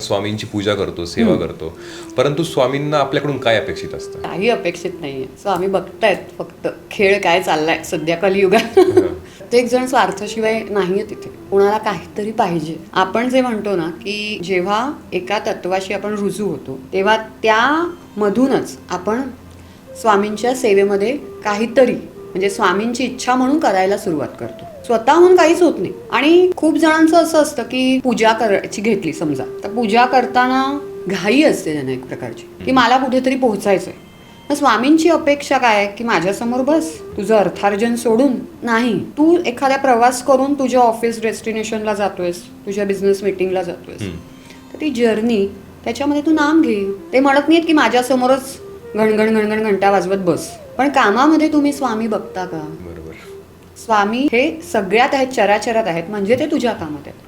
स्वामींची पूजा करतो, सेवा करतो, परंतु स्वामींना आपल्याकडून काय अपेक्षित असतं? काही अपेक्षित नाहीये. स्वामी बघतायत फक्त खेळ काय चाललाय सध्या कलियुगात. प्रत्येक जण स्वार्थाशिवाय नाहीये तिथे, कोणाला काहीतरी पाहिजे. आपण जे म्हणतो ना की जेव्हा एका तत्वाशी आपण रुजू होतो तेव्हा त्या मधूनच आपण स्वामींच्या सेवेमध्ये काहीतरी म्हणजे स्वामींची इच्छा म्हणून करायला सुरुवात करतो. स्वतःहून काहीच होत नाही. आणि खूप जणांचं असं असतं की पूजा करायची घेतली समजा, तर पूजा करताना घाई असते त्यांना एक प्रकारची की मला कुठेतरी पोहोचायचंय. मग स्वामींची अपेक्षा काय आहे की माझ्यासमोर बस, तुझं अर्थार्जन सोडून नाही, तू एखाद्या प्रवास करून तुझ्या ऑफिस डेस्टिनेशनला जातोयस, तुझ्या बिझनेस मीटिंगला जातोयस, तर ती जर्नी त्याच्यामध्ये तू नाम घे. ते म्हणत नाहीत की माझ्यासमोरच घणघण घणघण घंटा वाजवत बस, पण कामामध्ये तुम्ही स्वामी बघता का? बरोबर. स्वामी हे सगळ्यात आहेत, चराचरात आहेत, म्हणजे ते तुझ्या कामात आहेत.